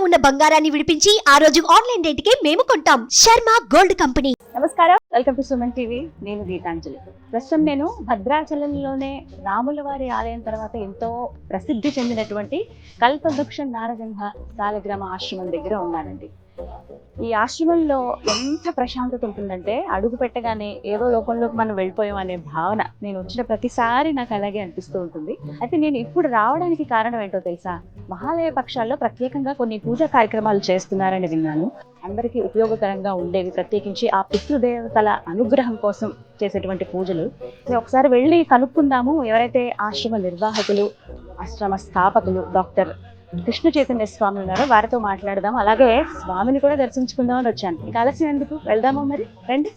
ఉన్న బంగారాన్ని విడిపించి ఆ రోజు ఆన్లైన్ రేటుకే మేము కొంటాం. Sharma gold company. నమస్కారం, వెల్కమ్ టు సుమన్ టీవీ. నేను గీతాంజలి. ప్రస్తుతం నేను భద్రాచలంలోనే రాముల వారి ఆలయం తర్వాత ఎంతో ప్రసిద్ధి చెందినటువంటి కల్పవృక్ష నారసింహ సాలగ్రామ ఆశ్రమం దగ్గర ఉన్నానండి. ఈ ఆశ్రమంలో ఎంత ప్రశాంతత ఉంటుందంటే అడుగు పెట్టగానే ఏదో లోకంలోకి మనం వెళ్ళిపోయాం అనే భావన నేను వచ్చిన ప్రతిసారి నాకు అలాగే అనిపిస్తూ ఉంటుంది. అయితే నేను ఇప్పుడు రావడానికి కారణం ఏంటో తెలుసా? మహాలయ పక్షాల్లో ప్రత్యేకంగా కొన్ని పూజా కార్యక్రమాలు చేస్తున్నారని విన్నాను. అందరికీ ఉపయోగకరంగా ఉండేవి, ప్రత్యేకించి ఆ పితృదేవతల అనుగ్రహం కోసం చేసేటువంటి పూజలు. ఒకసారి వెళ్ళి కనుక్కుందాము. ఎవరైతే ఆశ్రమ నిర్వాహకులు, ఆశ్రమ స్థాపకులు డాక్టర్ కృష్ణ చైతన్య స్వామి ఉన్నారో వారితో మాట్లాడదాం. అలాగే స్వామిని కూడా దర్శించుకుందామని వచ్చాను. ఇక ఆలస్యం ఎందుకు, వెళ్దామా మరి, రండి.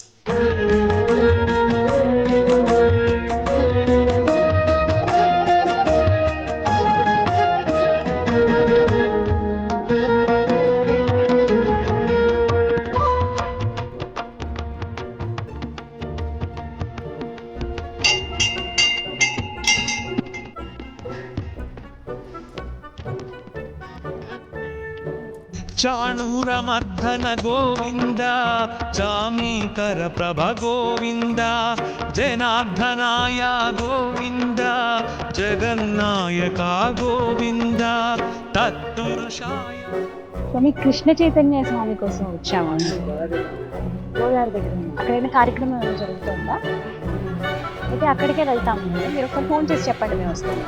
చాణూరమర్ధన గోవింద, చామీకర ప్రభ గోవింద, జనార్దనాయ గోవింద, జగన్నాయక గోవింద, తత్పురుషాయ. స్వామి కృష్ణ చైతన్య స్వామి కోసం వచ్చాము. గోదావరి దగ్గర అక్కడైనా కార్యక్రమం ఏమైనా జరుగుతుందా? అయితే అక్కడికే వెళ్తాము. మీరు ఒకసారి ఫోన్ చేసి చెప్పండి, మేము వస్తాము.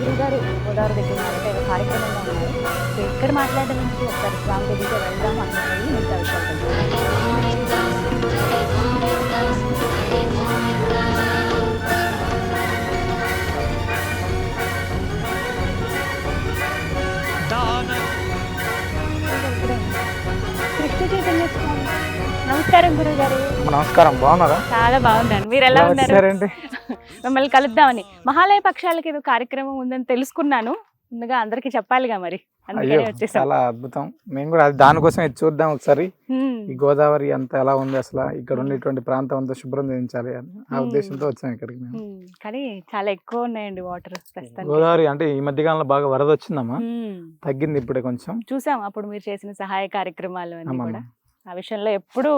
గురుగారు గోదావరి దగ్గర అంటే కార్యక్రమంగా ఉన్నారు. సో ఇక్కడ మాట్లాడడం నుంచి ఒకసారి స్వామి దగ్గరికి వెళ్దాం అన్నది మిగతా విషయాలు. కృష్ణ చైతన్య స్వామి నమస్కారం గురుగారు. నమస్కారం, బాగున్నారా? చాలా బాగున్నాను, మీరు ఎలా ఉన్నారు? మిమ్మల్ని కలుద్దామని మహాలయ పక్షాలకి ఏదో కార్యక్రమం ఉందని తెలుసుకున్నాను. ముందుగా అందరికి చెప్పాలిగా, మరి అందుకనే వచ్చేసాం. చాలా అద్భుతం. మేము కూడా దానికోసం చూద్దాం ఒకసారి. ఈ గోదావరి అంతా ఎలా ఉంది, అసలు ఇక్కడ ఉండేటువంటి ప్రాంతం అంతా శుభ్రం చేయించాలి అని ఆ ఉద్దేశంతో వచ్చాం ఇక్కడికి మేము. కానీ చాలా ఎక్కువ ఉన్నాయండి వాటర్. గోదావరి అంటే ఈ మధ్య కాలంలో బాగా వరద వచ్చిందమ్మా, తగ్గింది ఇప్పుడే కొంచెం. చూసాం అప్పుడు మీరు చేసిన సహాయ కార్యక్రమాలు అన్ని కూడా. ఆ విషయంలో ఎప్పుడు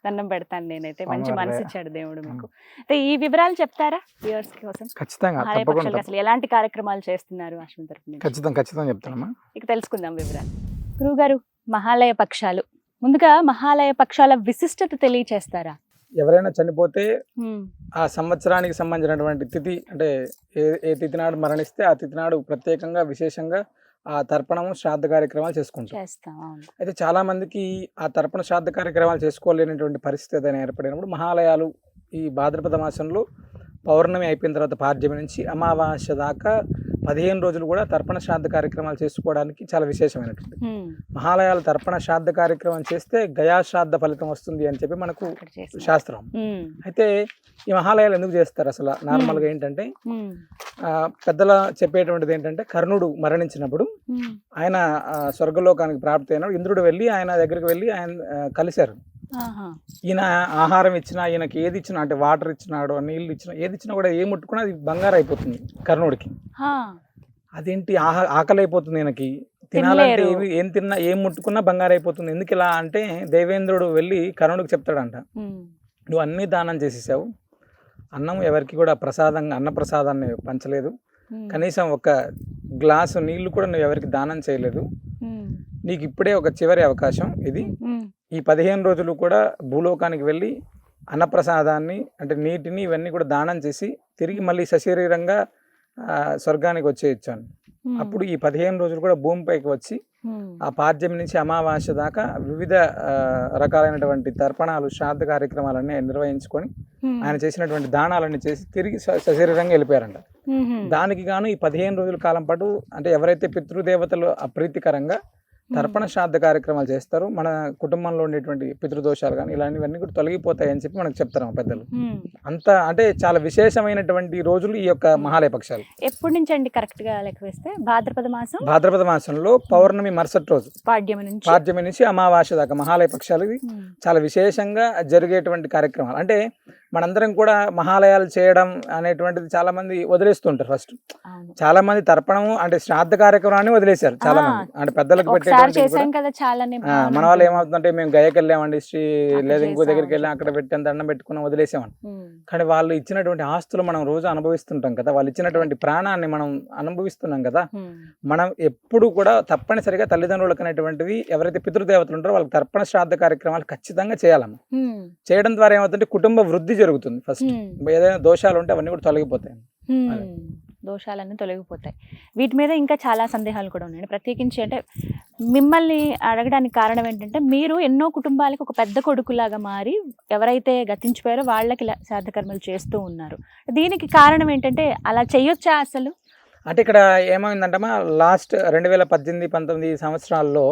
దండం పెడతాను నేనైతే. మంచి మనసు ఇచ్చాడు దేవుడు మీకు. అయితే ఈ వివరాలు చెప్తారా వ్యూవర్స్ కోసం? ఖచ్చితంగా, తప్పకుండా. అసలు ఎలాంటి కార్యక్రమాలు చేస్తున్నారు ఆశ్రమం తరపున? ఖచ్చితంగా చెప్తానమ్మా. ఇక తెలుసుకుందాం వివరాలు. గురువుగారు, మహాలయ పక్షాలు, ముందుగా మహాలయ పక్షాల విశిష్టత తెలియచేస్తారా? ఎవరైనా చనిపోతే ఆ సంవత్సరానికి సంబంధించినటువంటి తిథి, అంటే ఏ తిథి నాడు మరణిస్తే ఆ తిథి నాడు ప్రత్యేకంగా విశేషంగా ఆ తర్పణము శ్రాద్ధ కార్యక్రమాలు చేసుకుంటాం. అయితే చాలా మందికి ఆ తర్పణ శ్రాద్ధ కార్యక్రమాలు చేసుకోలేనటువంటి పరిస్థితి ఏదైనా ఏర్పడినప్పుడు మహాలయాలు ఈ భాద్రపద మాసంలో పౌర్ణమి అయిపోయిన తర్వాత పాడ్యమి నుంచి అమావాస్య దాకా 15 రోజులు కూడా తర్పణ శ్రాద్ధ కార్యక్రమాలు చేసుకోవడానికి చాలా విశేషమైనటువంటి. మహాలయాలు తర్పణ శ్రాద్ధ కార్యక్రమం చేస్తే గయా శ్రాద్ధ ఫలితం వస్తుంది అని చెప్పి మనకు శాస్త్రం. అయితే ఈ మహాలయాలు ఎందుకు చేస్తారు అసలు? నార్మల్గా ఏంటంటే పెద్దల చెప్పేటువంటిది ఏంటంటే, కర్ణుడు మరణించినప్పుడు ఆయన స్వర్గలోకానికి ప్రాప్తి అయినప్పుడు ఇంద్రుడు వెళ్ళి ఆయన దగ్గరికి వెళ్ళి ఆయన కలిశారు. ఈయన ఆహారం ఇచ్చినా, ఈయనకి ఏది ఇచ్చినా, అంటే వాటర్ ఇచ్చినాడు, నీళ్ళు ఇచ్చినా, ఏది ఇచ్చినా కూడా ఏం ముట్టుకున్నా అది బంగారు అయిపోతుంది కర్ణుడికి. అదేంటి ఆకలి అయిపోతుంది ఈయనకి, తినాలంటే ఏం తిన్నా ఏం ముట్టుకున్నా బంగారు అయిపోతుంది, ఎందుకు ఇలా అంటే దేవేంద్రుడు వెళ్ళి కర్ణుడికి చెప్తాడంట, నువ్వు అన్నీ దానం చేసేసావు, అన్నం ఎవరికి కూడా ప్రసాదంగా అన్నప్రసాదాన్ని పంచలేదు, కనీసం ఒక గ్లాసు నీళ్లు కూడా నువ్వు ఎవరికి దానం చేయలేదు, నీకు ఇప్పుడే ఒక చివరి అవకాశం ఇది. ఈ 15 రోజులు కూడా భూలోకానికి వెళ్ళి అన్నప్రసాదాన్ని, అంటే నీటిని, ఇవన్నీ కూడా దానం చేసి తిరిగి మళ్ళీ సశరీరంగా స్వర్గానికి వచ్చేయచ్చాను. అప్పుడు ఈ 15 రోజులు కూడా భూమిపైకి వచ్చి ఆ పాడ్యం నుంచి అమావాస్య దాకా వివిధ రకాలైనటువంటి తర్పణాలు, శ్రాద్ధ కార్యక్రమాలన్నీ నిర్వహించుకొని ఆయన చేసినటువంటి దానాలన్నీ చేసి తిరిగి సశరీరంగా వెళ్ళిపోయారంట. దానికి గాను ఈ 15 రోజుల కాలం పాటు, అంటే ఎవరైతే పితృదేవతలు అప్రీతికరంగా తర్పణ శ్రాద్ధ కార్యక్రమాలు చేస్తారు, మన కుటుంబంలో ఉండేటువంటి పితృదోషాలు కానీ ఇలాంటివన్నీ కూడా తొలగిపోతాయి అని చెప్పి మనకు చెప్తారు పెద్దలు. అంత అంటే చాలా విశేషమైనటువంటి రోజులు ఈ యొక్క మహాలయ పక్షాలు. ఎప్పటి నుంచి అండి కరెక్ట్ గా లెక్క వేస్తే? భాద్రపద మాసంలో పౌర్ణమి మరుసటి రోజు పాడ్యమి నుంచి అమావాస్య దాకా మహాలయ పక్షాలు చాలా విశేషంగా జరిగేటువంటి కార్యక్రమాలు. అంటే మనందరం కూడా మహాలయాలు చేయడం అనేటువంటిది చాలా మంది వదిలేస్తుంటారు ఫస్ట్. అవును. చాలా మంది తర్పణము అంటే శ్రాద్ధ కార్యక్రమాన్ని వదిలేశారు చాలా మంది. అంటే పెద్దలకు ఒకసారి పెట్టేటువంటి చేసాం కదా చాలానే మన వాళ్ళు ఏమవుతుందంటే మేము గయకి వెళ్ళామండి లేదా ఇంకో దగ్గరికి వెళ్ళాం, అక్కడ పెట్టాం, దండం పెట్టుకున్నాం, వదిలేసామని. కానీ వాళ్ళు ఇచ్చినటువంటి ఆస్తులు మనం రోజు అనుభవిస్తుంటాం కదా, వాళ్ళు ఇచ్చినటువంటి ప్రాణాన్ని మనం అనుభవిస్తున్నాం కదా. మనం ఎప్పుడు కూడా తప్పనిసరిగా తల్లిదండ్రులకు అనేటువంటివి ఎవరైతే పితృదేవతలు ఉంటారో వాళ్ళకి తర్పణ శ్రాద్ధ కార్యక్రమాలు ఖచ్చితంగా చేయాలమ్మా. చేయడం ద్వారా ఏమవుతుందంటే కుటుంబ వృద్ధి జరుగుతుంది. ఫస్ట్ ఏదైనా దోషాలు ఉంటే అవన్నీ కూడా తొలగిపోతాయి. దోషాలన్నీ తొలగిపోతాయి. వీటి మీద ఇంకా చాలా సందేహాలు కూడా ఉన్నాయండి. ప్రత్యేకించి అంటే మిమ్మల్ని అడగడానికి కారణం ఏంటంటే మీరు ఎన్నో కుటుంబాలకు ఒక పెద్ద కొడుకులాగా మారి ఎవరైతే గతించిపోయారో వాళ్ళకి శ్రాద్ధ కర్మలు చేస్తూ ఉన్నారు. దీనికి కారణం ఏంటంటే అలా చేయొచ్చా అసలు? అంటే ఇక్కడ ఏమైందంటమ్మా, లాస్ట్ 2018-19 సంవత్సరాల్లో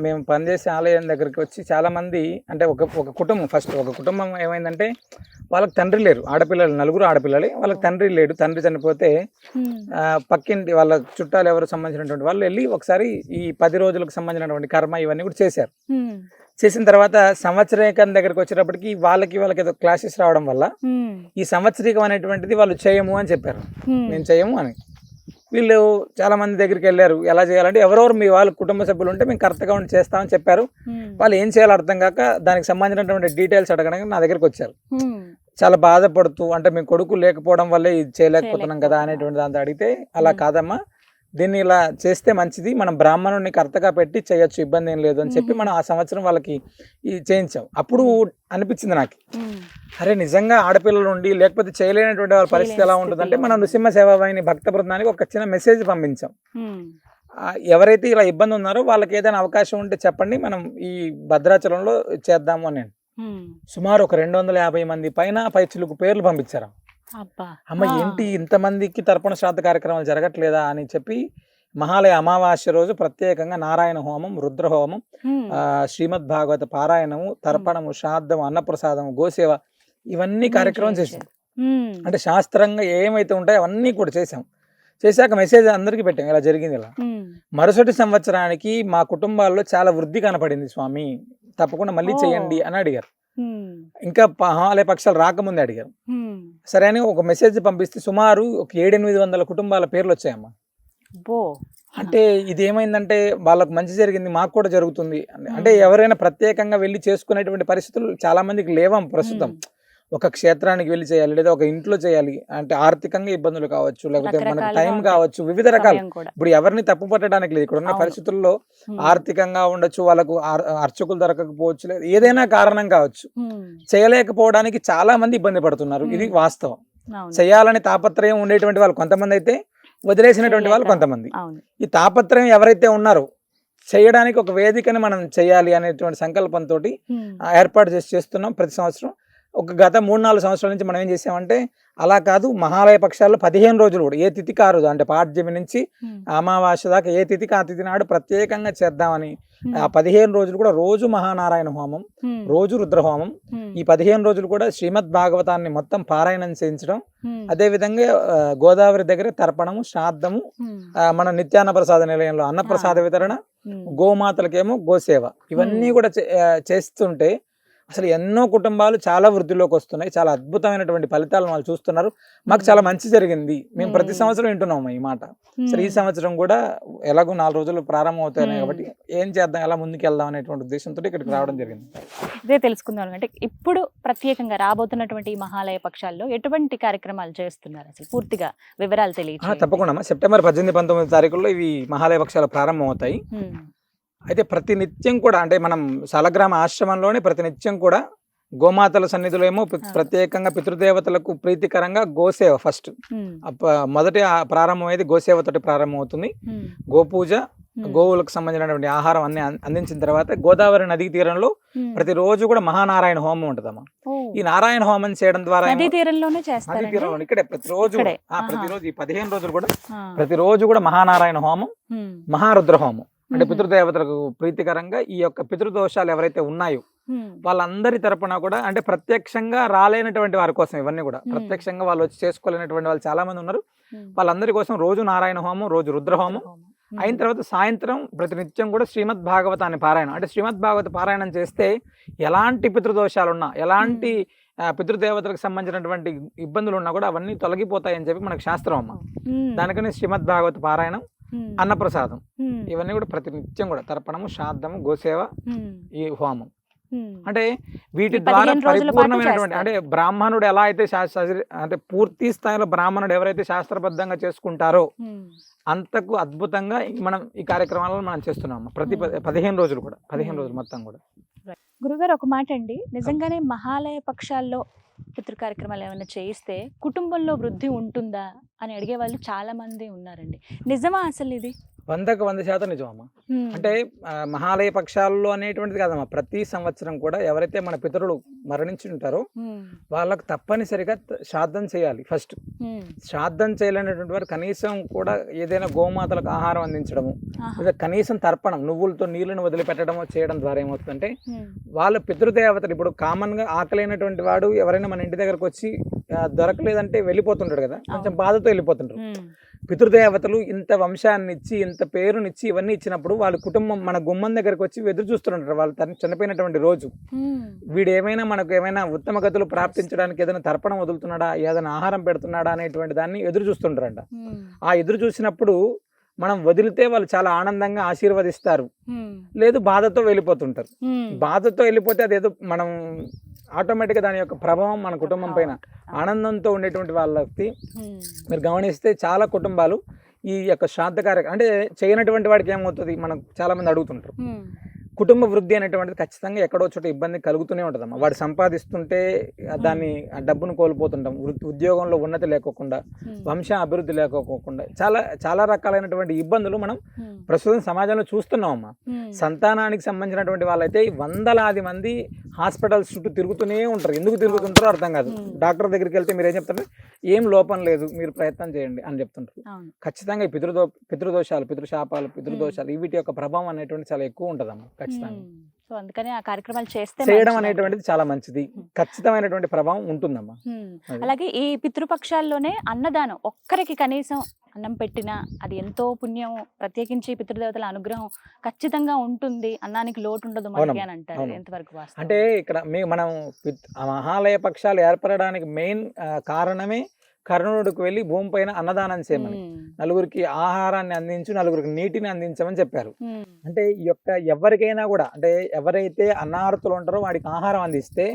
మేము పనిచేసే ఆలయం దగ్గరికి వచ్చి చాలా మంది అంటే ఒక కుటుంబం ఫస్ట్ ఒక కుటుంబం ఏమైందంటే వాళ్ళకి తండ్రి లేరు, ఆడపిల్లలు 4 ఆడపిల్లలే, వాళ్ళకి తండ్రి లేడు. తండ్రి చనిపోతే పక్కింటి వాళ్ళ చుట్టాలు ఎవరు సంబంధించినటువంటి వాళ్ళు వెళ్ళి ఒకసారి ఈ 10 రోజులకు సంబంధించినటువంటి కర్మ ఇవన్నీ కూడా చేశారు. చేసిన తర్వాత సంవత్సరీకం దగ్గరికి వచ్చేటప్పటికి వాళ్ళకి ఏదో క్లాసెస్ రావడం వల్ల ఈ సంవత్సరీకం అనేటువంటిది వాళ్ళు చేయము అని చెప్పారు. మేము చేయము అని. వీళ్ళు చాలా మంది దగ్గరికి వెళ్ళారు, ఎలా చేయాలంటే ఎవరెవరు మీ వాళ్ళ కుటుంబ సభ్యులు ఉంటే మేము కరెక్ట్గా ఉండి చేస్తామని చెప్పారు. వాళ్ళు ఏం చేయాలో అర్థం కాక దానికి సంబంధించినటువంటి డీటెయిల్స్ అడగడానికి నా దగ్గరికి వచ్చారు. చాలా బాధపడుతూ అంటే మీ కొడుకు లేకపోవడం వల్లే ఇది చేయలేకపోతున్నాం కదా అనేటువంటి దాంతో అడిగితే, అలా కాదమ్మా, దీన్ని ఇలా చేస్తే మంచిది, మనం బ్రాహ్మణుడిని కర్తగా పెట్టి చేయొచ్చు, ఇబ్బంది ఏం లేదు అని చెప్పి మనం ఆ సంవత్సరం వాళ్ళకి చేయించాం. అప్పుడు అనిపించింది నాకు, అరే నిజంగా ఆడపిల్లలు ఉండి లేకపోతే చేయలేనటువంటి వాళ్ళ పరిస్థితి ఎలా ఉంటుందంటే మనం నృసింహ సేవావాహిని భక్త బృందానికి ఒక చిన్న మెసేజ్ పంపించాం. ఎవరైతే ఇలా ఇబ్బంది ఉన్నారో వాళ్ళకి ఏదైనా అవకాశం ఉంటే చెప్పండి, మనం ఈ భద్రాచలంలో చేద్దాము అని. సుమారు ఒక 250 మంది పైచిలుకు పేర్లు పంపించారు. అమ్మ ఏంటి ఇంతమందికి తర్పణ శ్రాద్ధ కార్యక్రమాలు జరగట్లేదా అని చెప్పి మహాలయ అమావాస్య రోజు ప్రత్యేకంగా నారాయణ హోమం, రుద్ర హోమం, శ్రీమద్ భాగవత పారాయణము, తర్పణము, శ్రాద్ధము, అన్నప్రసాదము, గోసేవ ఇవన్నీ కార్యక్రమం చేసాం. అంటే శాస్త్రంగా ఏమైతే ఉంటాయో అవన్నీ కూడా చేసాం. చేశాక మెసేజ్ అందరికీ పెట్టాం, ఇలా జరిగింది ఇలా. మరుసటి సంవత్సరానికి మా కుటుంబాల్లో చాలా వృద్ధి కనపడింది స్వామి, తప్పకుండా మళ్ళీ చేయండి అని అడిగారు. ఇంకా మహాలయ పక్షాలు రాకముందే అడిగారు. సరే అని ఒక మెసేజ్ పంపిస్తే సుమారు ఒక 700-800 కుటుంబాల పేర్లు వచ్చాయమ్మా. అంటే ఇది ఏమైందంటే వాళ్ళకు మంచి జరిగింది, మాకు కూడా జరుగుతుంది. అంటే ఎవరైనా ప్రత్యేకంగా వెళ్ళి చేసుకునేటువంటి పరిస్థితులు చాలా మందికి లేవం ప్రస్తుతం. ఒక క్షేత్రానికి వెళ్ళి చేయాలి, లేదా ఒక ఇంట్లో చేయాలి అంటే ఆర్థికంగా ఇబ్బందులు కావచ్చు, లేకపోతే మనకు టైం కావచ్చు, వివిధ రకాలు. ఇప్పుడు ఎవరిని తప్పు పట్టడానికి లేదు, ఇక్కడ ఉన్న పరిస్థితుల్లో ఆర్థికంగా ఉండొచ్చు, వాళ్ళకు అర్చకులు దొరకకపోవచ్చు, లేదా ఏదైనా కారణం కావచ్చు, చేయలేకపోవడానికి చాలా మంది ఇబ్బంది పడుతున్నారు. ఇది వాస్తవం. చేయాలని తాపత్రయం ఉండేటువంటి వాళ్ళు కొంతమంది అయితే, వదిలేసినటువంటి వాళ్ళు కొంతమంది. ఈ తాపత్రయం ఎవరైతే ఉన్నారో చేయడానికి ఒక వేదికని మనం చేయాలి అనేటువంటి సంకల్పంతో ఏర్పాటు చేస్తున్నాం ప్రతి సంవత్సరం. ఒక గత 3-4 సంవత్సరాల నుంచి మనం ఏం చేసామంటే, అలా కాదు మహాలయ పక్షాల్లో 15 రోజులు కూడా ఏ తిథికి ఆ రోజు అంటే పాడ్యమి నుంచి అమావాస్య దాకా ఏ తిథికి ఆ తిథి నాడు ప్రత్యేకంగా చేద్దామని ఆ 15 రోజులు కూడా రోజు మహానారాయణ హోమం, రోజు రుద్రహోమం, ఈ 15 రోజులు కూడా శ్రీమద్ భాగవతాన్ని మొత్తం పారాయణం చేయించడం, అదే విధంగా గోదావరి దగ్గర తర్పణము, శ్రాద్ధము, మన నిత్యాన్న ప్రసాద నిలయంలో అన్నప్రసాద వితరణ, గోమాతలకేమో గోసేవ, ఇవన్నీ కూడా చేస్తుంటే అసలు ఎన్నో కుటుంబాలు చాలా వృద్ధిలోకి వస్తున్నాయి. చాలా అద్భుతమైనటువంటి ఫలితాలను వాళ్ళు చూస్తున్నారు. మాకు చాలా మంచి జరిగింది. మేము ప్రతి సంవత్సరం వింటున్నాము ఈ మాట. సరే ఈ సంవత్సరం కూడా ఎలాగో 4 రోజులు ప్రారంభం అవుతాయి కాబట్టి ఏం చేద్దాం, ఎలా ముందుకు వెళ్దాం అనేటువంటి ఉద్దేశంతో ఇక్కడికి రావడం జరిగింది. ఇదే తెలుసుకుందాం అంటే ఇప్పుడు ప్రత్యేకంగా రాబోతున్నటువంటి ఈ మహాలయ పక్షాల్లో ఎటువంటి కార్యక్రమాలు చేస్తున్నారు, అసలు పూర్తిగా వివరాలు తెలియదు? తప్పకుండా సెప్టెంబర్ 18-19 తారీఖుల్లో ఇవి మహాలయ పక్షాలు ప్రారంభం అవుతాయి. అయితే ప్రతినిత్యం కూడా అంటే మనం సాలగ్రామ ఆశ్రమంలోనే ప్రతినిత్యం కూడా గోమాతల సన్నిధిలో ఏమో ప్రత్యేకంగా పితృదేవతలకు ప్రీతికరంగా గోసేవ ఫస్ట్ మొదటి ప్రారంభం అయ్యేది గోసేవతోటి ప్రారంభం అవుతుంది. గోపూజ, గోవులకు సంబంధించినటువంటి ఆహారం అన్ని అందించిన తర్వాత గోదావరి నదీ తీరంలో ప్రతిరోజు కూడా మహానారాయణ హోమం ఉంటుందమ్మా. ఈ నారాయణ హోమం చేయడం ద్వారా నదీ తీరంలో ఇక్కడే ప్రతిరోజు ఈ 15 రోజులు కూడా ప్రతిరోజు కూడా మహానారాయణ హోమం, మహారుద్ర హోమం అంటే పితృదేవతలకు ప్రీతికరంగా ఈ యొక్క పితృదోషాలు ఎవరైతే ఉన్నాయో వాళ్ళందరి తరపున కూడా అంటే ప్రత్యక్షంగా రాలేనటువంటి వారి కోసం ఇవన్నీ కూడా ప్రత్యక్షంగా వాళ్ళు వచ్చి చేసుకోలేనటువంటి వాళ్ళు చాలా మంది ఉన్నారు. వాళ్ళందరి కోసం రోజు నారాయణ హోమం, రోజు రుద్రహోమం అయిన తర్వాత సాయంత్రం ప్రతినిత్యం కూడా శ్రీమద్ భాగవతాన్ని పారాయణం. అంటే శ్రీమద్ భాగవత పారాయణం చేస్తే ఎలాంటి పితృదోషాలున్నా, ఎలాంటి పితృదేవతలకు సంబంధించినటువంటి ఇబ్బందులు ఉన్నా కూడా అవన్నీ తొలగిపోతాయి అని చెప్పి మనకు శాస్త్రం అమ్మ. దానికని శ్రీమద్ భాగవత పారాయణం, అన్నప్రసాదం ఇవన్నీ కూడా ప్రతినిత్యం కూడా తర్పణము, శ్రాద్ధము, గోసేవ, ఈ హోమం అంటే వీటి ద్వారా పరిపూర్ణమైనటువంటి అంటే బ్రాహ్మణుడు ఎలా అయితే అంటే పూర్తి స్థాయిలో బ్రాహ్మణుడు ఎవరైతే శాస్త్రబద్ధంగా చేసుకుంటారో అంతకు అద్భుతంగా మనం ఈ కార్యక్రమాలను మనం చేస్తున్నాము. ప్రతి 15 రోజులు కూడా 15 రోజులు మొత్తం కూడా. గురుగారు ఒక మాట అండి, నిజంగానే మహాలయ పక్షాల్లో పితృ కార్యక్రమాలు ఏమైనా చేయిస్తే కుటుంబంలో వృద్ధి ఉంటుందా అని అడిగే వాళ్ళు చాలా మంది ఉన్నారండి. నిజమా అసలు ఇది? 100% నిజమమ్మా. అంటే మహాలయ పక్షాల్లో అనేటువంటిది కాదమ్మా, ప్రతి సంవత్సరం కూడా ఎవరైతే మన పితరులు మరణించి ఉంటారో వాళ్ళకు తప్పనిసరిగా శ్రాద్ధం చేయాలి. ఫస్ట్ శ్రాద్ధం చేయలేనటువంటి వారు కనీసం కూడా ఏదైనా గోమాతలకు ఆహారం అందించడము, లేదా కనీసం తర్పణం నువ్వులతో నీళ్లను వదిలిపెట్టడము చేయడం ద్వారా ఏమవుతుందంటే వాళ్ళ పితృదేవతలు, ఇప్పుడు కామన్ గా ఆకలైనటువంటి వాడు ఎవరైనా మన ఇంటి దగ్గరకు వచ్చి దొరకలేదంటే వెళ్ళిపోతుంటాడు కదా, కొంచెం బాధతో వెళ్ళిపోతుంటారు. పితృదేవతలు ఇంత వంశాన్ని ఇచ్చి ఇంత పేరునిచ్చి ఇవన్నీ ఇచ్చినప్పుడు వాళ్ళ కుటుంబం మన గుమ్మం దగ్గరకు వచ్చి ఎదురు చూస్తుంటారు. వాళ్ళు చనిపోయినటువంటి రోజు వీడు ఏమైనా మనకు ఏమైనా ఉత్తమ గతులు ప్రాప్తించడానికి ఏదైనా తర్పణం వదులుతున్నాడా, ఏదైనా ఆహారం పెడుతున్నాడా అనేటువంటి దాన్ని ఎదురు చూస్తుంటారంట. ఆ ఎదురు చూసినప్పుడు మనం వదిలితే వాళ్ళు చాలా ఆనందంగా ఆశీర్వదిస్తారు, లేదు బాధతో వెళ్ళిపోతుంటారు. బాధతో వెళ్ళిపోతే అదేదో మనం ఆటోమేటిక్గా దాని యొక్క ప్రభావం మన కుటుంబం పైన ఆనందంతో ఉండేటువంటి వాళ్ళకి మీరు గమనిస్తే చాలా కుటుంబాలు ఈ యొక్క శ్రాద్ధ కార్యక్రమం అంటే చేయనటువంటి వాడికి ఏమవుతుంది, మనం చాలా మంది అడుగుతుంటారు. కుటుంబ వృద్ధి అనేటువంటిది ఖచ్చితంగా ఎక్కడో చోట ఇబ్బంది కలుగుతూనే ఉంటుందమ్మా. వాడు సంపాదిస్తుంటే దాన్ని ఆ డబ్బును కోల్పోతుంటాం, ఉద్యోగంలో ఉన్నతి లేకోకుండా, వంశ అభివృద్ధి లేకోకుండా చాలా చాలా రకాలైనటువంటి ఇబ్బందులు మనం ప్రస్తుతం సమాజంలో చూస్తున్నామమ్మా. సంతానానికి సంబంధించినటువంటి వాళ్ళైతే వందలాది మంది హాస్పిటల్స్ చుట్టూ తిరుగుతూనే ఉంటారు. ఎందుకు తిరుగుతుంటారో అర్థం కాదు. డాక్టర్ దగ్గరికి వెళ్తే మీరు ఏం చెప్తారు, ఏం లోపం లేదు మీరు ప్రయత్నం చేయండి అని చెప్తుంటారు. ఖచ్చితంగా ఈ పితృదోషాలు, పితృశాపాలు, పితృదోషాలు వీటి యొక్క ప్రభావం అనేటువంటి చాలా ఎక్కువ ఉంటుందమ్మా. సో అందుకని ఆ కార్యక్రమాలు చేయడం అనేటువంటిది చాలా మంచిది, ఖచ్చితమైనటువంటి ప్రభావం ఉంటుందమ్మా. అలాగే ఈ పితృపక్షాల్లోనే అన్నదానం, ఒక్కరికి కనీసం అన్నం పెట్టినా అది ఎంతో పుణ్యం, ప్రత్యేకించి పితృదేవతల అనుగ్రహం ఖచ్చితంగా ఉంటుంది, అన్నానికి లోటు ఉండదు మనకి అని అంటారు. ఎంతవరకు వాస్తవం? అంటే ఇక్కడ మనం మహాలయ పక్షాలు ఏర్పడడానికి మెయిన్ కారణమే కర్ణుడికి వెళ్ళి భూమి పైన అన్నదానం చేయమని, నలుగురికి ఆహారాన్ని అందించు, నలుగురికి నీటిని అందించమని చెప్పారు. అంటే ఈ యొక్క ఎవరికైనా కూడా అంటే ఎవరైతే అన్నార్తులు ఉంటారో వాడికి ఆహారం అందిస్తే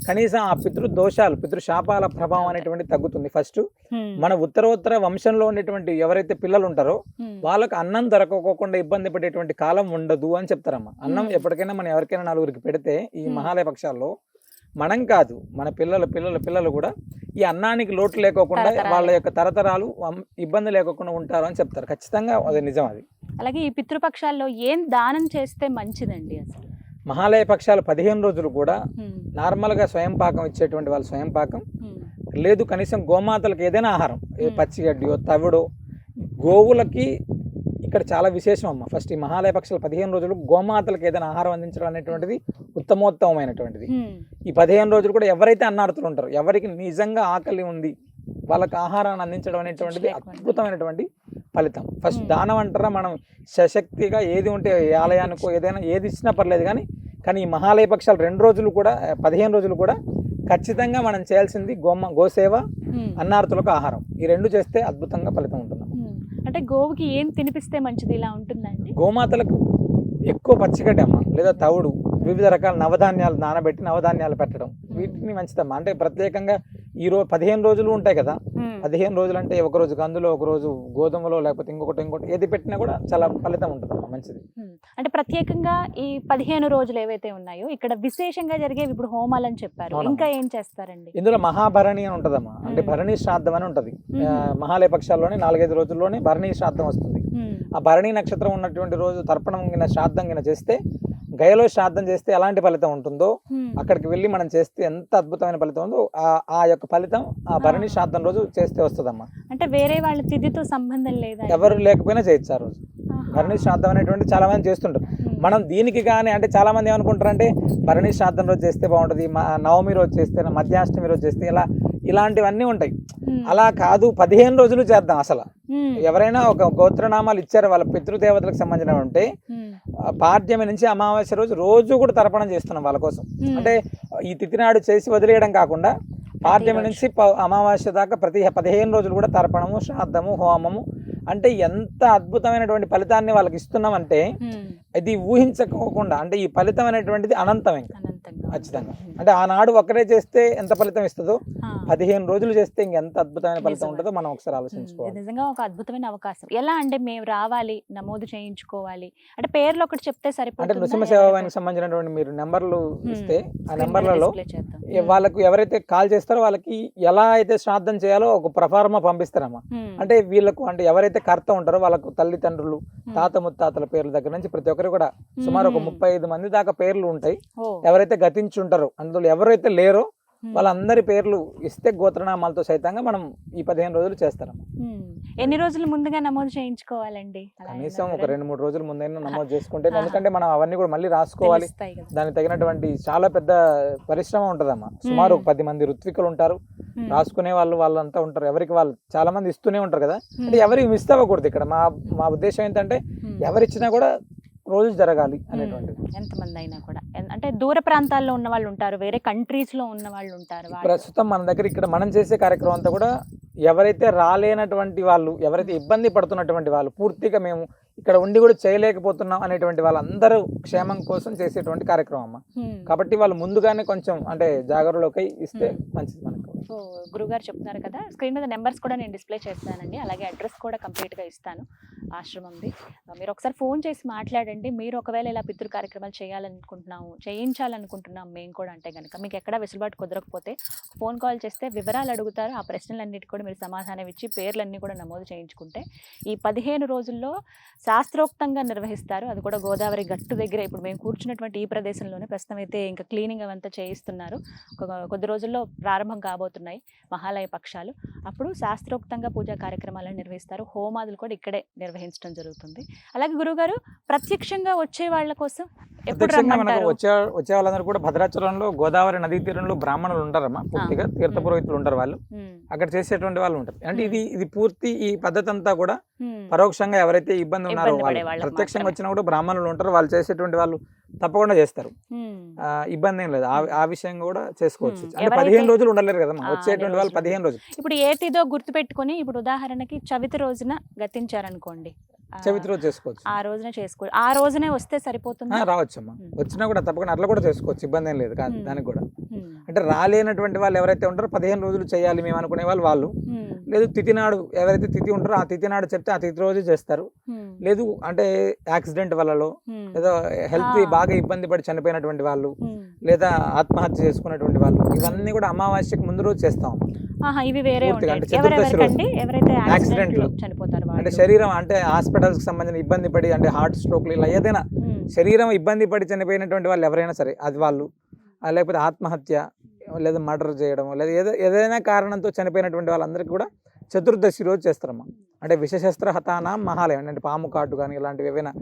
కనీసం ఆ పితృదోషాలు, పితృశాపాల ప్రభావం అనేటువంటి తగ్గుతుంది. ఫస్ట్ మన ఉత్తరోత్తర వంశంలో ఉండేటువంటి ఎవరైతే పిల్లలు ఉంటారో వాళ్ళకి అన్నం దొరకకోకుండా ఇబ్బంది పడేటువంటి కాలం ఉండదు అని చెప్తారమ్మా. అన్నం ఎప్పటికైనా మనం ఎవరికైనా నలుగురికి పెడితే ఈ మహాలయ పక్షాల్లో మనం కాదు మన పిల్లలు కూడా ఈ అన్నానికి లోటు లేకోకుండా వాళ్ళ యొక్క తరతరాలు ఇబ్బంది లేకోకుండా ఉంటారు అని చెప్తారు. ఖచ్చితంగా అది నిజం. అది అలాగే ఈ పితృపక్షాల్లో ఏం దానం చేస్తే మంచిదండి? అసలు మహాలయ పక్షాలు 15 రోజులు కూడా నార్మల్గా స్వయం పాకం ఇచ్చేటువంటి వాళ్ళు స్వయం పాకం, లేదు కనీసం గోమాతలకు ఏదైనా ఆహారం, పచ్చిగడ్డియో తవిడో, గోవులకి ఇక్కడ చాలా విశేషం అమ్మ. ఫస్ట్ ఈ మహాలయ పక్షాలు 15 రోజులు గోమాతలకు ఏదైనా ఆహారం అందించడం అనేటువంటిది ఉత్తమోత్తమైనటువంటిది. ఈ 15 రోజులు కూడా ఎవరైతే అన్నార్తులు ఉంటారో, ఎవరికి నిజంగా ఆకలి ఉంది వాళ్ళకి ఆహారాన్ని అందించడం అనేటువంటిది అద్భుతమైనటువంటి ఫలితం. ఫస్ట్ దానం అంటారా, మనం సశక్తిగా ఏది ఉంటే ఆలయానికో ఏదైనా ఏది ఇచ్చినా పర్లేదు, కానీ ఈ మహాలయ పక్షాలు 2 రోజులు కూడా 15 రోజులు కూడా ఖచ్చితంగా మనం చేయాల్సింది గోసేవ, అన్నార్తులకు ఆహారం. ఈ 2 చేస్తే అద్భుతంగా ఫలితం ఉంటుంది. అంటే గోవుకి ఏం తినిపిస్తే మంచిది ఇలా ఉంటుందండి? గోమాతలకు ఎక్కువ పచ్చిగడ్డి అమ్మ, లేదా తవుడు, వివిధ రకాల నవధాన్యాలు నానబెట్టి నవధాన్యాలు పెట్టడం, వీటిని మంచిదమ్మా. అంటే ప్రత్యేకంగా ఈ రోజు 15 రోజులు ఉంటాయి కదా, 15 రోజులు అంటే ఒక రోజు కందులో, ఒక రోజు గోధుమలో, లేకపోతే ఇంకొకటి ఏది పెట్టినా కూడా చాలా ఫలితం ఉంటుంది, మంచిది. అంటే ప్రత్యేకంగా ఈ 15 రోజులు ఏవైతే ఉన్నాయో ఇక్కడ విశేషంగా జరిగేవి ఇప్పుడు హోమాలు అని చెప్పారు, ఇంకా ఏం చేస్తారండి? ఇందులో మహాభరణి అని ఉంటదమ్మా. అంటే భరణి శ్రాద్ధం అని ఉంటది. మహాలయ పక్షాల్లోనే 4-5 రోజుల్లోనే భరణి శ్రాద్ధం వస్తుంది. ఆ భరణి నక్షత్రం ఉన్నటువంటి రోజు తర్పణం గిన శ్రాద్ధం గిన చేస్తే, గయలో శ్రాద్ధం చేస్తే ఎలాంటి ఫలితం ఉంటుందో అక్కడికి వెళ్ళి మనం చేస్తే ఎంత అద్భుతమైన ఫలితం ఉందో ఆ యొక్క ఫలితం ఆ భరణి శ్రాద్ధం రోజు చేస్తే వస్తుందమ్మా. అంటే వేరే వాళ్ళ తిథితో సంబంధం లేదా? ఎవరు లేకపోయినా చేయొచ్చు ఆ రోజు. భరణి శ్రాద్ధం అనేటువంటి చాలా మంది చేస్తుంటారు. మనం దీనికి కానీ అంటే చాలా మంది ఏమనుకుంటారంటే భరణి శ్రాద్ధం రోజు చేస్తే బాగుంటుంది, నవమి రోజు చేస్తే, మధ్యాష్టమి రోజు చేస్తే, ఇలాంటివన్నీ ఉంటాయి. అలా కాదు, 15 రోజులు చేద్దాం. అసలు ఎవరైనా ఒక గోత్రనామాలు ఇచ్చారు వాళ్ళ పితృదేవతలకు సంబంధించిన ఉంటే పాడ్యమి నుంచి అమావాస్య రోజు కూడా తర్పణం చేస్తున్నాం వాళ్ళ కోసం. అంటే ఈ తిథి నాడు చేసి వదిలేయడం కాకుండా పాడ్యమి నుంచి అమావాస్య దాకా ప్రతి 15 రోజులు కూడా తర్పణము, శ్రాద్ధము, హోమము, అంటే ఎంత అద్భుతమైనటువంటి ఫలితాన్ని వాళ్ళకి ఇస్తున్నామంటే ఇది ఊహించకోకుండా, అంటే ఈ ఫలితం అనేటువంటిది అనంతం ఇంకా ఖచ్చితంగా. అంటే ఆనాడు ఒక్కరే చేస్తే ఎంత ఫలితం ఇస్తుందో 15 రోజులు చేస్తే ఇంకెంత అద్భుతమైన ఫలితం ఉంటుందో మనం ఒకసారి ఆలోచించుకోవాలి. నిజంగా ఒక అద్భుతమైన అవకాశం. ఎలా అంటే మేము రావాలి, నమోదు చేయించుకోవాలి అంటే పేర్లు ఒకటి చెప్తే సరిపోతుంది. అంటే నృసింహ సేవానికి సంబంధించినటువంటి మీరు నెంబర్లు ఇస్తే ఆ నెంబర్లలో వాళ్ళకు ఎవరైతే కాల్ చేస్తారో వాళ్ళకి ఎలా అయితే శ్రాద్ధం చేయాలో ఒక ప్రఫార్మా పంపిస్తారమ్మా. అంటే వీళ్ళకు అంటే ఎవరైతే కర్త ఉంటారో వాళ్ళకు తల్లిదండ్రులు, తాత ముత్తాతల పేర్ల దగ్గర నుంచి ప్రతి ఒక్కరు కూడా సుమారు ఒక 35 మంది దాకా పేర్లు ఉంటాయి. ఎవరైతే గతించుంటారో అందులో ఎవరైతే లేరో వాళ్ళందరి పేర్లు ఇస్తే గోత్రనామాలతో సైతంగా మనం ఈ 15 రోజులు చేస్తారమ్మా. ఎన్ని రోజులు ముందుగా నమోదు చేయించుకోవాలండి? కనీసం ఒక 2-3 రోజులు ముందైనా నమోదు చేసుకుంటే, ఎందుకంటే మనం అవన్నీ కూడా మళ్ళీ రాసుకోవాలి. దానికి తగినటువంటి చాలా పెద్ద పరిశ్రమ ఉంటదమ్మా. సుమారు 10 మంది ఋత్వికులు ఉంటారు, రాసుకునే వాళ్ళంతా ఉంటారు. ఎవరికి వాళ్ళు చాలా మంది ఇస్తూనే ఉంటారు కదా. అంటే ఎవరికి మిస్ అవ్వకూడదు. ఇక్కడ మా ఉద్దేశం ఏంటంటే ఎవరిచ్చినా కూడా రోజు జరగాలి అనేటువంటిది. ఎంతమంది అయినా కూడా, అంటే దూర ప్రాంతాల్లో ఉన్న వాళ్ళు ఉంటారు, వేరే కంట్రీస్ లో ఉన్న వాళ్ళు ఉంటారు. ప్రస్తుతం మన దగ్గర ఇక్కడ మనం చేసే కార్యక్రమం అంతా కూడా ఎవరైతే రాలేనటువంటి వాళ్ళు, ఎవరైతే ఇబ్బంది పడుతున్నటువంటి వాళ్ళు, పూర్తిగా మేము ఇక్కడ ఉండి కూడా చేయలేకపోతున్నాం అనేటువంటి వాళ్ళందరూ క్షేమం కోసం చేసేటువంటి కార్యక్రమం అమ్మ. కాబట్టి వాళ్ళు ముందుగానే కొంచెం అంటే జాగరూకై ఇస్తే మంచిది మనకు. సో గురుగారు చెప్తున్నారు కదా, స్క్రీన్ మీద నెంబర్స్ కూడా నేను డిస్ప్లే చేస్తానండి, అలాగే అడ్రస్ కూడా కంప్లీట్గా ఇస్తాను ఆశ్రమంది. మీరు ఒకసారి ఫోన్ చేసి మాట్లాడండి. మీరు ఒకవేళ ఇలా పితృ కార్యక్రమాలు చేయించాలనుకుంటున్నాం మేము కూడా అంటే కనుక మీకు ఎక్కడా వెసులుబాటు కుదరకపోతే ఫోన్ కాల్ చేస్తే వివరాలు అడుగుతారు. ఆ ప్రశ్నలన్నిటి కూడా మీరు సమాధానం ఇచ్చి పేర్లన్నీ కూడా నమోదు చేయించుకుంటే ఈ 15 రోజుల్లో శాస్త్రోక్తంగా నిర్వహిస్తారు. అది కూడా గోదావరి గట్టు దగ్గర ఇప్పుడు మేము కూర్చున్నటువంటి ఈ ప్రదేశంలోనే ప్రస్తుతం అయితే ఇంకా క్లీనింగ్ అవంతా చేయిస్తున్నారు. కొద్ది రోజుల్లో ప్రారంభం కాబోతున్నాయి మహాలయ పక్షాలు. అప్పుడు శాస్త్రోక్తంగా పూజా కార్యక్రమాలను నిర్వహిస్తారు. హోమాదులు కూడా ఇక్కడే నిర్వహించడం జరుగుతుంది. అలాగే గురుగారు ప్రత్యక్షంగా వచ్చే వాళ్ళ కోసం వచ్చే వాళ్ళందరూ కూడా భద్రాచలంలో గోదావరి నదీ తీరంలో బ్రాహ్మణులు ఉంటారమ్మా. పూర్తిగా తీర్థ పురోహితులు ఉంటారు. వాళ్ళు అక్కడ చేసేటువంటి వాళ్ళు ఉంటారు. అంటే ఇది పూర్తి ఈ పద్ధతి అంతా కూడా పరోక్షంగా ఎవరైతే ఇబ్బంది ఉన్నారో వాళ్ళు ప్రత్యక్షంగా వచ్చినా కూడా బ్రాహ్మణులు ఉంటారు. వాళ్ళు చేసేటువంటి వాళ్ళు తప్పకుండా చేస్తారు. ఇబ్బంది ఏం లేదు. ఆ విషయం కూడా చేసుకోవచ్చు. అంటే 15 రోజులు ఉండలేరు కదమ్మా వచ్చేటువంటి వాళ్ళు 15 రోజులు. ఇప్పుడు ఏటిదో గుర్తు పెట్టుకుని, ఇప్పుడు ఉదాహరణకి చవితి రోజున గతించారనుకోండి, చవితి రోజు చేసుకోవచ్చు. ఆ రోజునే చేసుకోవచ్చు. ఆ రోజునే వస్తే సరిపోతుంది. రావచ్చు అమ్మా, వచ్చినా కూడా తప్పకుండా అట్లా కూడా చేసుకోవచ్చు. ఇబ్బంది ఏం లేదు దానికి కూడా. అంటే రాలేనటువంటి వాళ్ళు ఎవరైతే ఉంటారో 15 రోజులు చేయాలి మేము అనుకునే వాళ్ళు లేదు తిథి నాడు ఎవరైతే తిథి ఉంటారో ఆ తిథి నాడు చెప్తే ఆ తిథి రోజు చేస్తారు. లేదు అంటే యాక్సిడెంట్ వల్లలో ఏదో హెల్త్ బాగా ఇబ్బంది పడి చనిపోయినటువంటి వాళ్ళు, లేదా ఆత్మహత్య చేసుకున్నటువంటి వాళ్ళు, ఇవన్నీ కూడా అమావాస్యకు ముందు రోజు చేస్తాం. ఇవి వేరే యాక్సిడెంట్ లో చనిపోతారు అంటే శరీరం అంటే హాస్పిటల్స్ కి సంబంధించిన ఇబ్బంది పడి అంటే హార్ట్ స్ట్రోక్ ఇలా ఏదైనా శరీరం ఇబ్బంది పడి చనిపోయినటువంటి వాళ్ళు ఎవరైనా సరే, అది వాళ్ళు లేకపోతే ఆత్మహత్య లేదా మర్డర్ చేయడం లేదా ఏదైనా కారణంతో చనిపోయినటువంటి వాళ్ళందరికీ కూడా చతుర్దశి రోజు చేస్తారమ్మా. అంటే విషశస్త్ర హతానాం మహాలయం, అంటే పాము కాటు కానీ ఇలాంటివి ఏవైనా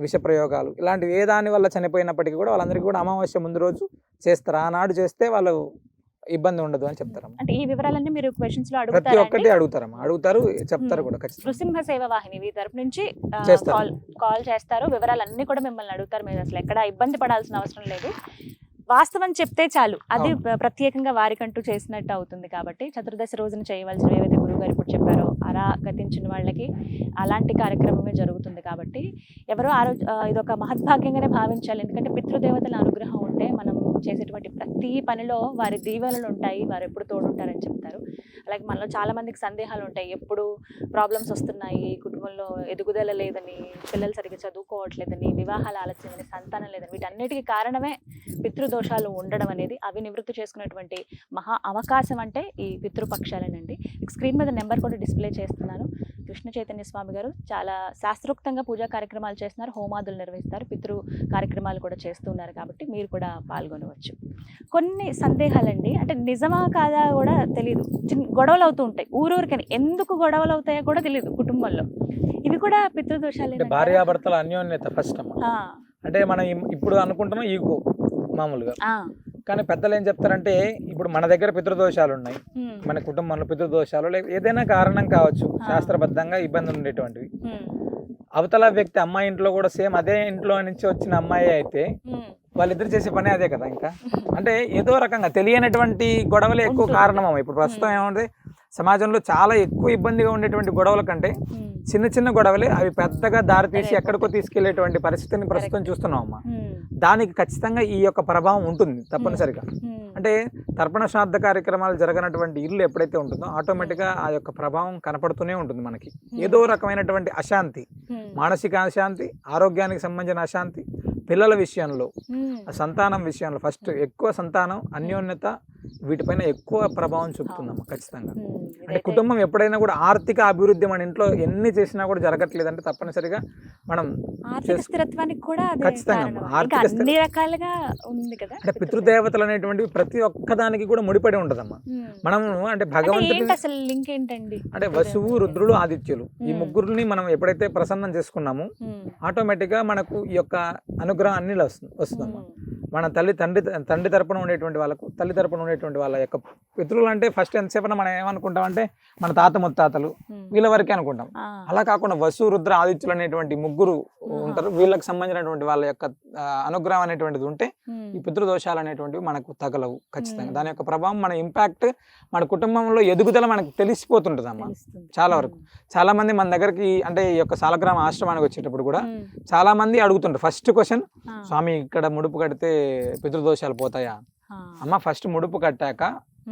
విష ప్రయోగాలు ఇలాంటివి ఏ దాని వల్ల చనిపోయినప్పటికీ కూడా వాళ్ళందరికీ కూడా అమావాస్య ముందు రోజు చేస్తారు. ఆనాడు చేస్తే వాళ్ళు ఇబ్బంది ఉండదు అని చెప్తారమ్మా. అంటే ఈ వివరాలన్నీ మీరు క్వశ్చన్స్ లో ప్రతి ఒక్కటి అడుగుతారమ్మా, అడుగుతారు చెప్తారు కూడా. నృసింహ సేవ వాహిని మీ తరపు నుంచి కాల్ చేస్తారు, వివరాలన్నీ కూడా మిమ్మల్ని అడుగుతారు. మీరు అసలు ఎక్కడ ఇబ్బంది పడాల్సిన అవసరం లేదు. వాస్తవం చెప్తే చాలు, అది ప్రత్యేకంగా వారికంటూ చేసినట్టు అవుతుంది. కాబట్టి చతుర్దశి రోజున చేయవలసినవి ఏవైతే గురువుగారు ఇప్పుడు చెప్పారో అలా గతించిన వాళ్ళకి అలాంటి కార్యక్రమమే జరుగుతుంది. కాబట్టి ఎవరో ఇదొక మహద్భాగ్యంగానే భావించాలి. ఎందుకంటే పితృదేవతల అనుగ్రహం ఉంటే మనం చేసేటువంటి ప్రతి పనిలో వారి దీవెనలు ఉంటాయి, వారు ఎప్పుడు తోడుంటారని చెప్తారు. అలాగే మనలో చాలా మందికి సందేహాలు ఉంటాయి, ఎప్పుడు ప్రాబ్లమ్స్ వస్తున్నాయి, కుటుంబంలో ఎదుగుదల లేదని, పిల్లలు సరిగ్గా చదువుకోవట్లేదని, వివాహాలు ఆలస్యమని, సంతానం లేదని, వీటన్నిటికీ కారణమే పితృదోషాలు ఉండడం అనేది. అవి నివృత్తి చేసుకునేటువంటి మహా అవకాశం అంటే ఈ పితృపక్షాలేనండి. స్క్రీన్ మీద నెంబర్ కూడా డిస్ప్లే చేస్తున్నాను. కృష్ణ చైతన్య స్వామి గారు చాలా శాస్త్రోక్తంగా పూజా కార్యక్రమాలు చేస్తున్నారు, హోమాదులు నిర్వహిస్తారు, పితృ కార్యక్రమాలు కూడా చేస్తున్నారు. కాబట్టి మీరు కూడా పాల్గొనవచ్చు. కొన్ని సందేహాలండి, అంటే నిజమా కాదా కూడా తెలియదు, గొడవలు అవుతూ ఉంటాయి ఊరూరికని. ఎందుకు గొడవలు అవుతాయో కూడా తెలియదు కుటుంబంలో. ఇవి కూడా పితృదోషాలే. భార్యాభర్తల అన్యోన్యత ఫస్ట్ అంటే మనం ఇప్పుడు అనుకుంటున్నాం ఈగో మామూలుగా, కానీ పెద్దలు ఏం చెప్తారంటే ఇప్పుడు మన దగ్గర పితృదోషాలు ఉన్నాయి, మన కుటుంబంలో పితృదోషాలు లేక ఏదైనా కారణం కావచ్చు, శాస్త్రబద్ధంగా ఇబ్బందులు ఉండేటువంటివి. అవతల వ్యక్తి అమ్మాయి ఇంట్లో కూడా సేమ్ అదే ఇంట్లో నుంచి వచ్చిన అమ్మాయి అయితే వాళ్ళిద్దరు చేసే పని అదే కదా. ఇంకా అంటే ఏదో రకంగా తెలియనటువంటి గొడవలే ఎక్కువ కారణం. ఇప్పుడు ప్రస్తుతం ఏమంటే సమాజంలో చాలా ఎక్కువ ఇబ్బందిగా ఉండేటువంటి గొడవల కంటే చిన్న చిన్న గొడవలే అవి పెద్దగా దారితీసి ఎక్కడికో తీసుకెళ్లేటువంటి పరిస్థితిని ప్రస్తుతం చూస్తున్నాం అమ్మా. దానికి ఖచ్చితంగా ఈ యొక్క ప్రభావం ఉంటుంది తప్పనిసరిగా. అంటే తర్పణ శ్రాద్ధ కార్యక్రమాలు జరగనటువంటి ఇల్లు ఎప్పుడైతే ఉంటుందో ఆటోమేటిక్గా ఆ యొక్క ప్రభావం కనపడుతూనే ఉంటుంది మనకి. ఏదో రకమైనటువంటి అశాంతి, మానసిక అశాంతి, ఆరోగ్యానికి సంబంధించిన అశాంతి, పిల్లల విషయంలో, సంతానం విషయంలో ఫస్ట్ ఎక్కువ సంతానం, అన్యోన్యత, వీటిపైన ఎక్కువ ప్రభావం చూపుతుందమ్మా ఖచ్చితంగా. అంటే కుటుంబం ఎప్పుడైనా కూడా ఆర్థిక అభివృద్ధి మన ఇంట్లో ఎన్ని చేసినా కూడా జరగట్లేదు అంటే తప్పనిసరిగా మనం స్థిరత్వానికి కూడా ఖచ్చితంగా ఆర్థిక అన్ని రకాలుగా ఉంది కదా. అంటే పితృదేవతలు అనేటువంటివి ప్రతి ఒక్కదానికి కూడా ముడిపడి ఉంటదమ్మా. మనము అంటే భగవంతుడి అసలు లింక్ ఏంటండి అంటే వసువు, రుద్రుడు, ఆదిత్యులు ఈ ముగ్గురిని మనం ఎప్పుడైతే ప్రసన్నం చేసుకున్నామో ఆటోమేటిక్ గా మనకు ఈ యొక్క అనుగ్రహం అన్ని వస్తుందమ్మా. మన తండ్రి తరపున ఉండేటువంటి వాళ్ళకు, తల్లి తరపున ఉండేటువంటి వాళ్ళ యొక్క పితృలు అంటే ఫస్ట్ ఎంతసేపు మనం ఏమనుకుంటాం అంటే మన తాత ముత్తాతలు వీళ్ళ వరకే అనుకుంటాం. అలా కాకుండా వసు, రుద్ర, ఆదిత్యులు అనేటువంటి ముగ్గురు ఉంటారు. వీళ్ళకి సంబంధించినటువంటి వాళ్ళ యొక్క అనుగ్రహం అనేటువంటిది ఉంటే ఈ పితృదోషాలు అనేటువంటివి మనకు తగలవు ఖచ్చితంగా. దాని యొక్క ప్రభావం, మన ఇంపాక్ట్, మన కుటుంబంలో ఎదుగుదల మనకు తెలిసిపోతుంటుంది అమ్మా. చాలా వరకు చాలా మంది మన దగ్గరికి అంటే ఈ యొక్క సాలగ్రామ ఆశ్రమానికి వచ్చేటప్పుడు కూడా చాలా మంది అడుగుతుంటారు. ఫస్ట్ క్వశ్చన్, స్వామి ఇక్కడ ముడుపు కడితే పితృదోషాలు పోతాయా? అమ్మ ఫస్ట్ ముడుపు కట్టాక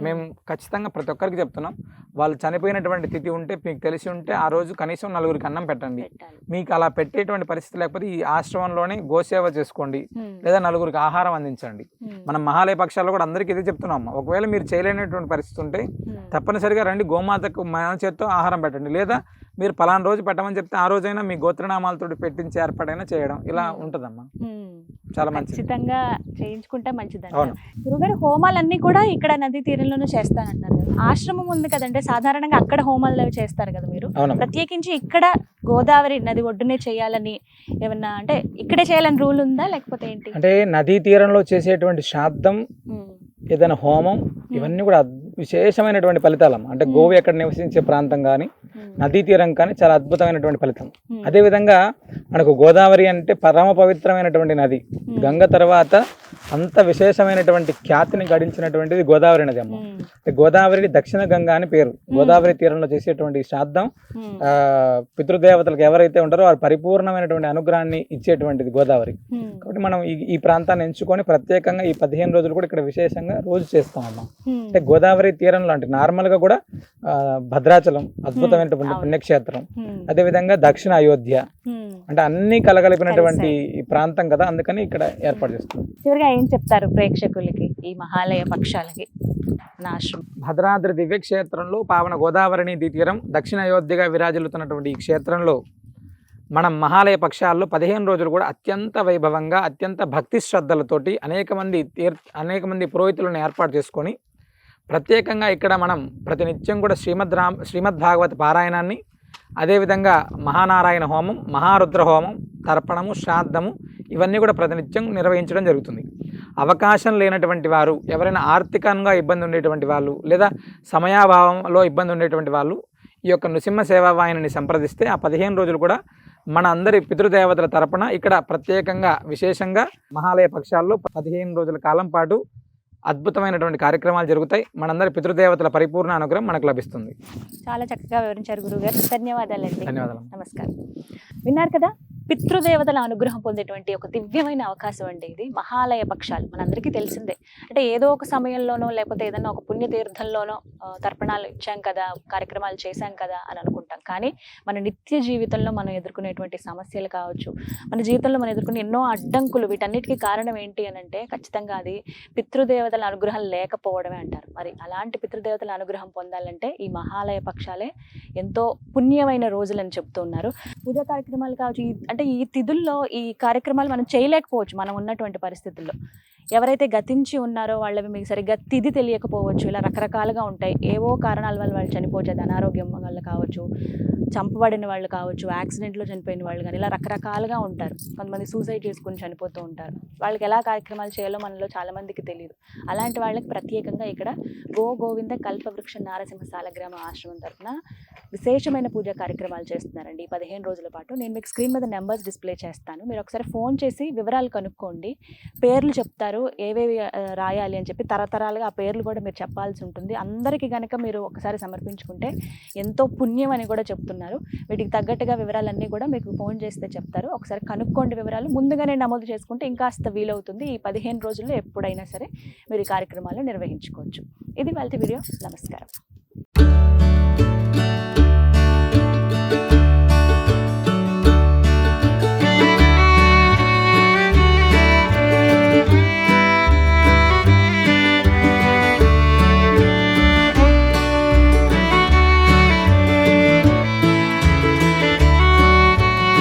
మేము ఖచ్చితంగా ప్రతి ఒక్కరికి చెప్తున్నాం, వాళ్ళు చనిపోయినటువంటి తిథి ఉంటే మీకు తెలిసి ఉంటే ఆ రోజు కనీసం 4గురికి అన్నం పెట్టండి. మీకు అలా పెట్టేటువంటి పరిస్థితి లేకపోతే ఈ ఆశ్రమంలోనే గోసేవ చేసుకోండి, లేదా 4గురికి ఆహారం అందించండి. మనం మహాలయ పక్షాల్లో కూడా అందరికీ ఇదే చెప్తున్నాం. ఒకవేళ మీరు చేయలేనటువంటి పరిస్థితి ఉంటే తప్పనిసరిగా రండి, గోమాతకు మన చేత్తో ఆహారం పెట్టండి, లేదా మీరు పలానా రోజు పెట్టమని చెప్తే ఆ రోజైనా మీ గోత్రనామాలతో పెట్టించి ఏర్పాటైనా చేయడం ఇలా ఉంటుందమ్మా. చాలా మంచి ఖచ్చితంగా చేయించుకుంటే మంచిదండి. గురుగారు హోమాలన్నీ కూడా ఇక్కడ నదీ తీరంలోనే చేస్తానంటున్నారు కదా, ఆశ్రమం ఉంది కదంటే సాధారణంగా అక్కడ హోమాలు చేస్తారు కదా మీరు, ప్రత్యేకించి ఇక్కడ గోదావరి నది ఒడ్డునే చేయాలని ఏమన్నా అంటే ఇక్కడే చేయాలని రూల్ ఉందా లేకపోతే ఏంటి? అంటే నదీ తీరంలో చేసేటువంటి శ్రాద్ధం, ఏదైనా హోమం, ఇవన్నీ కూడా విశేషమైనటువంటి ఫలితాలమ్మ. అంటే గోవు ఎక్కడ నివసించే ప్రాంతం కానీ నదీ తీరం కానీ చాలా అద్భుతమైనటువంటి ఫలితం. అదేవిధంగా మనకు గోదావరి అంటే పరమ పవిత్రమైనటువంటి నది. గంగ తర్వాత అంత విశేషమైనటువంటి ఖ్యాతిని గడించినటువంటిది గోదావరి నది అమ్మ. గోదావరి దక్షిణ గంగా అని పేరు. గోదావరి తీరంలో చేసేటువంటి శ్రాద్ధం పితృదేవతలకు ఎవరైతే ఉంటారో వారు పరిపూర్ణమైనటువంటి అనుగ్రహాన్ని ఇచ్చేటువంటిది గోదావరి. కాబట్టి మనం ఈ ప్రాంతాన్ని ఎంచుకొని ప్రత్యేకంగా ఈ 15 రోజులు కూడా ఇక్కడ విశేషంగా రోజు చేస్తామమ్మా. అంటే గోదావరి తీరంలో అంటే నార్మల్ గా కూడా భద్రాచలం అద్భుతమైనటువంటి పుణ్యక్షేత్రం, అదేవిధంగా దక్షిణ అయోధ్య, అంటే అన్ని కలగలిపినటువంటి ఈ ప్రాంతం కదా, అందుకని ఇక్కడ ఏర్పాటు చేస్తాం. చివరిగా ఏం చెప్తారు ప్రేక్షకులకి ఈ మహాలయ పక్షాలకి? భద్రాద్రి దివ్యక్షేత్రంలో పావన గోదావరి నదీ తీరం దక్షిణ అయోధ్యగా విరాజిల్లుతున్నటువంటి ఈ క్షేత్రంలో మనం మహాలయ పక్షాల్లో 15 రోజులు కూడా అత్యంత వైభవంగా, అత్యంత భక్తి శ్రద్ధలతోటి అనేక మంది పురోహితులను ఏర్పాటు చేసుకొని ప్రత్యేకంగా ఇక్కడ మనం ప్రతినిత్యం కూడా శ్రీమద్ భాగవత పారాయణాన్ని, అదేవిధంగా మహానారాయణ హోమం, మహారుద్ర హోమం, తర్పణము, శ్రాద్ధము ఇవన్నీ కూడా ప్రతినిత్యం నిర్వహించడం జరుగుతుంది. అవకాశం లేనటువంటి వారు, ఎవరైనా ఆర్థికంగా ఇబ్బంది ఉండేటువంటి వాళ్ళు, లేదా సమయాభావంలో ఇబ్బంది ఉండేటువంటి వాళ్ళు ఈ యొక్క నృసింహ సేవావాహిని సంప్రదిస్తే ఆ 15 రోజులు కూడా మన అందరి పితృదేవతల తరపున ఇక్కడ ప్రత్యేకంగా విశేషంగా మహాలయ పక్షాల్లో 15 రోజుల కాలం పాటు అద్భుతమైనటువంటి కార్యక్రమాలు జరుగుతాయి. మనందరి పితృదేవతల పరిపూర్ణ అనుగ్రహం మనకు లభిస్తుంది. చాలా చక్కగా వివరించారు గురుగారు, ధన్యవాదాలండి. ధన్యవాదాలు. నమస్కారం. విన్నారు కదా, పితృదేవతల అనుగ్రహం పొందేటువంటి ఒక దివ్యమైన అవకాశం అండి ఇది మహాలయ పక్షాలు. మనందరికీ తెలిసిందే, అంటే ఏదో ఒక సమయంలోనో లేకపోతే ఏదైనా ఒక పుణ్యతీర్థంలోనో తర్పణాలు ఇచ్చాం కదా, కార్యక్రమాలు చేశాం కదా అని అనుకుంటాం. కానీ మన నిత్య జీవితంలో మనం ఎదుర్కొనేటువంటి సమస్యలు కావచ్చు, మన జీవితంలో మనం ఎదుర్కొనే ఎన్నో అడ్డంకులు, వీటన్నిటికీ కారణం ఏంటి అని అంటే ఖచ్చితంగా అది పితృదేవతల అనుగ్రహం లేకపోవడమే అంటారు. మరి అలాంటి పితృదేవతల అనుగ్రహం పొందాలంటే ఈ మహాలయ పక్షాలే ఎంతో పుణ్యమైన రోజులని చెప్తూ ఉన్నారు. పూజా కార్యక్రమాలు కావచ్చు, అంటే ఈ తిథుల్లో ఈ కార్యక్రమాలు మనం చేయలేకపోవచ్చు మనం ఉన్నటువంటి పరిస్థితుల్లో. ఎవరైతే గతించి ఉన్నారో వాళ్ళవి మీకు సరిగ్గా తిథి తెలియకపోవచ్చు, ఇలా రకరకాలుగా ఉంటాయి. ఏవో కారణాల వల్ల వాళ్ళు చనిపోవచ్చు, అనారోగ్యం వల్ల కావచ్చు, చంపబడిన వాళ్ళు కావచ్చు, యాక్సిడెంట్లో చనిపోయిన వాళ్ళు కానీ, ఇలా రకరకాలుగా ఉంటారు. కొంతమంది సూసైడ్ చేసుకుని చనిపోతూ ఉంటారు. వాళ్ళకి ఎలా కార్యక్రమాలు చేయాలో మనలో చాలామందికి తెలియదు. అలాంటి వాళ్ళకి ప్రత్యేకంగా ఇక్కడ గోవింద కల్పవృక్ష నారసింహ సాలగ్రామ ఆశ్రమం తరఫున విశేషమైన పూజా కార్యక్రమాలు చేస్తున్నారండి. ఈ 15 రోజుల పాటు నేను మీకు స్క్రీన్ మీద నెంబర్స్ డిస్ప్లే చేస్తాను. మీరు ఒకసారి ఫోన్ చేసి వివరాలు కనుక్కోండి. పేర్లు చెప్తారు, ఏవేవి రాయాలి అని చెప్పి తరతరాలుగా ఆ పేర్లు కూడా మీరు చెప్పాల్సి ఉంటుంది. అందరికీ కనుక మీరు ఒకసారి సమర్పించుకుంటే ఎంతో పుణ్యం అని కూడా చెప్తున్నారు. వీటికి తగ్గట్టుగా వివరాలన్నీ కూడా మీకు ఫోన్ చేస్తే చెప్తారు. ఒకసారి కనుక్కోండి వివరాలు. ముందుగానే నమోదు చేసుకుంటే ఇంకాస్త వీలవుతుంది. ఈ 15 రోజుల్లో ఎప్పుడైనా సరే మీరు ఈ కార్యక్రమాలు నిర్వహించుకోవచ్చు. ఇది వాళ్ళ వీడియో. నమస్కారం.